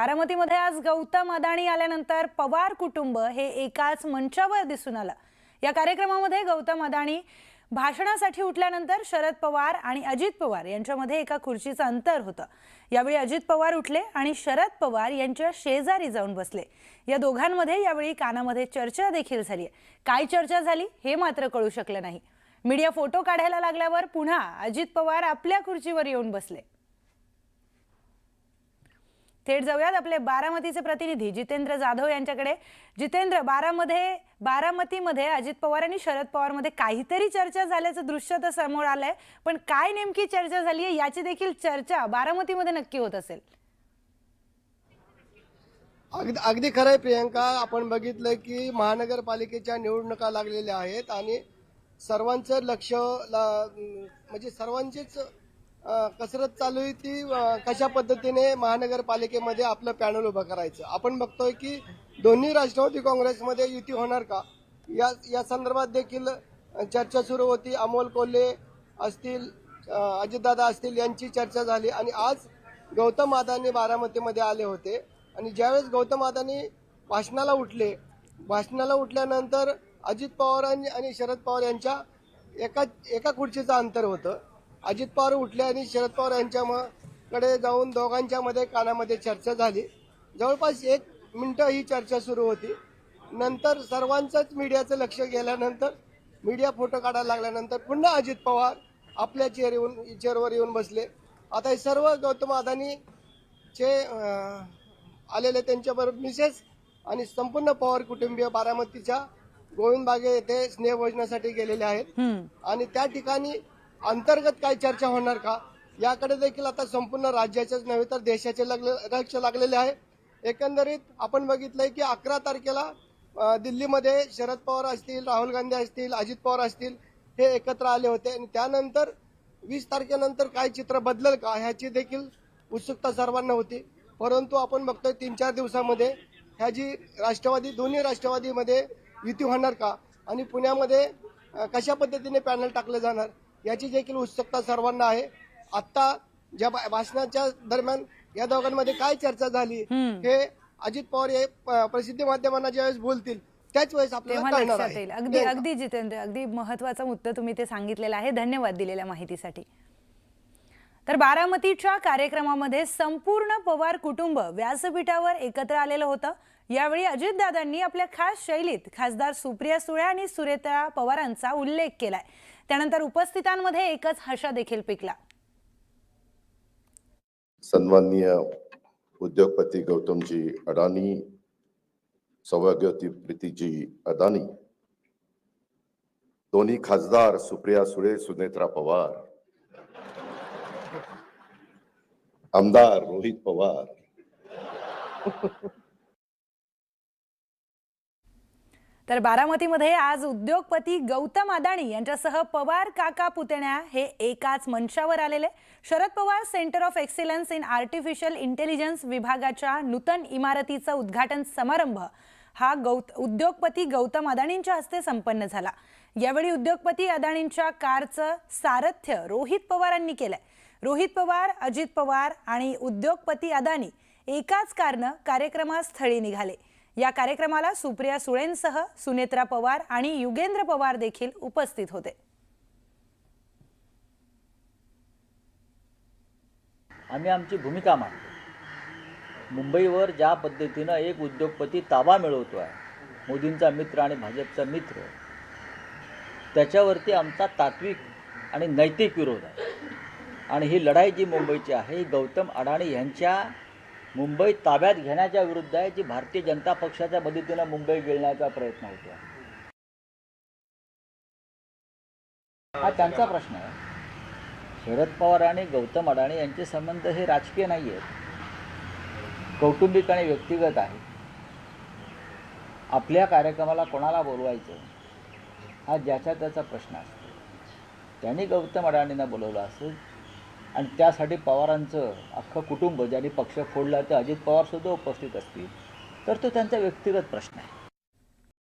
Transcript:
बारामतीमध्ये आज गौतम अदाणी आल्यानंतर पवार कुटुंब हे एकाच मंचावर दिसून आलं। या कार्यक्रमामध्ये गौतम अदाणी भाषणासाठी उठल्यानंतर शरद पवार आणि अजित पवार यांच्यामध्ये एका खुर्चीचं अंतर होतं। यावेळी अजित पवार उठले आणि शरद पवार यांच्या शेजारी जाऊन बसले। या दोघांमध्ये यावेळी कानामध्ये चर्चा देखील झाली। काय चर्चा झाली हे मात्र कळू शकलं नाही। मीडिया फोटो काढायला लागल्यावर पुन्हा अजित पवार आपल्या खुर्चीवर येऊन बसले। थेट जाऊयात आपले बारामतीचे प्रतिनिधी जितेंद्र जाधव यांच्याकडे। जितेंद्र, बारामतीमध्ये अजित पवार आणि शरद पवार मध्ये काहीतरी चर्चा झाल्याचं दृश्य तर समोर आलंय, पण काय नेमकी चर्चा झाली आहे याची देखील चर्चा बारामतीमध्ये नक्की होत असेल। अगदी खरं आहे प्रियंका, आपण बघितलं की महानगरपालिकेच्या निवडणुका लागलेल्या आहेत आणि सर्वांचं लक्ष म्हणजे सर्वांचीच कसरत चालू आहे ती कशा पद्धतीने महानगरपालिकेमध्ये आपलं पॅनल उभं करायचं। आपण बघतोय की दोन्ही राष्ट्रवादी काँग्रेसमध्ये युती होणार का या संदर्भात देखील चर्चा सुरू होती। अमोल कोल्हे असतील, अजितदादा असतील यांची चर्चा झाली आणि आज गौतम अदाणी बारामतीमध्ये आले होते आणि ज्यावेळेस गौतम अदाणी भाषणाला उठल्यानंतर अजित पवार आणि शरद पवार यांच्या एका खुर्चीचं अंतर होतं। अजित पवार उठले आणि शरद पवार यांच्याकडे जाऊन दोघांच्या मध्ये कानामध्ये चर्चा झाली। जवळपास 1 मिनिटं ही चर्चा सुरू होती। नंतर सर्वांचंच मीडियाचं लक्ष गेल्यानंतर मीडिया फोटो काढायला लागल्यानंतर पुन्हा अजित पवार आपल्या चेअरवर येऊन बसले। आता हे सर्व गौतम अदानीचे आलेले त्यांच्याबरोबर मिसेस आणि संपूर्ण पवार कुटुंबीय बारामतीच्या गोविंदबागे येथे स्नेहभोजनासाठी गेलेले आहेत आणि त्या ठिकाणी अंतर्गत काय चर्चा होणार का याकडे देखील आता संपूर्ण राज्याचेच नव्हे तर देशाचे लक्ष लागलेले आहे। एकंदरीत आपण बघितलंय की 11 तारखेला दिल्लीमध्ये शरद पवार असतील, राहुल गांधी असतील, अजित पवार असतील हे एकत्र आले होते आणि त्यानंतर 20 तारखेनंतर काय चित्र बदलेल का ह्याची देखील उत्सुकता सर्वांना होती। परंतु आपण बघतोय 3-4 दिवसामध्ये ह्या जी दोन्ही राष्ट्रवादीमध्ये युती होणार का आणि पुण्यामध्ये कशा पद्धतीने पॅनल टाकले जाणार याची देखील उत्सुकता सर्वांना आहे। आता ज्या भाषणाच्या दरम्यान या दोघांमध्ये काय चर्चा झाली हे अजित पवार हे प्रसिद्धी माध्यमांना ज्यावेळेस बोलतील त्याच वेळेस आपल्याला कळणार आहे। अगदी जितेंद्र, अगदी महत्त्वाचा मुद्दा तुम्ही ते सांगितलेला आहे। धन्यवाद दिलेल्या माहितीसाठी। तर बारामतीच्या कार्यक्रमामध्ये संपूर्ण पवार कुटुंब व्यासपीठावर एकत्र आलेलं होतं। यावेळी अजितदादांनी आपल्या खास शैलीत खासदार सुप्रिया सुळे आणि सुनेत्रा पवारांचा उल्लेख केलाय। त्यानंतर उपस्थितांमध्ये एकच हर्ष देखील पिकला। सन्माननीय उद्योगपती गौतमजी अडाणी, सौभाग्यवती प्रीतीजी अदानी, दोन्ही खासदार सुप्रिया सुळे, सुनेत्रा पवार, आमदार रोहित पवार, तर बारामतीमध्ये आज उद्योगपती गौतम अदाणी यांच्यासह पवार काका पुतण्या हे एकाच मंचावर आलेले। Sharad Pawar centre of excellence in artificial intelligence विभागाच्या नूतन इमारतीचा उद्घाटन समारंभ हा उद्योगपती गौतम अदाणींच्या हस्ते संपन्न झाला। यावेळी उद्योगपती अदाणींच्या कारचं सारथ्य रोहित पवारांनी केलंय। रोहित पवार, अजित पवार आणि उद्योगपती अदाणी एकाच कारनं कार्यक्रमस्थळी निघाले। या कार्यक्रमाला सुप्रिया सुळेंसह सुनेत्रा पवार आणि युगेंद्र पवार देखील उपस्थित होते। आम्ही आमची भूमिका मांडतो। मुंबईवर ज्या पद्धतीनं एक उद्योगपती ताबा मिळवतो आहे, मोदींचा मित्र आणि भाजपचा मित्र, त्याच्यावरती आमचा तात्विक आणि नैतिक विरोध आहे आणि ही लढाई जी मुंबईची आहे ही गौतम अडाणी यांच्या मुंबई ताब्यात घेण्याच्या विरुद्ध आहे, जी भारतीय जनता पक्षाच्या मदतीनं मुंबई गिळण्याचा प्रयत्न होतो। हा त्यांचा प्रश्न आहे। शरद पवार आणि गौतम अडाणी यांचे संबंध हे राजकीय नाही आहेत, कौटुंबिक आणि व्यक्तिगत आहेत। आपल्या कार्यक्रमाला कोणाला बोलवायचं हा ज्याचा त्याचा प्रश्न असतो। त्यांनी गौतम अडाणींना बोलवलं असेल आणि त्यासाठी पवारांचं अख्खं कुटुंब ज्यांनी पक्ष फोडला ते अजित पवार सुद्धा उपस्थित असतील तर तो त्यांचा व्यक्तिगत प्रश्न आहे।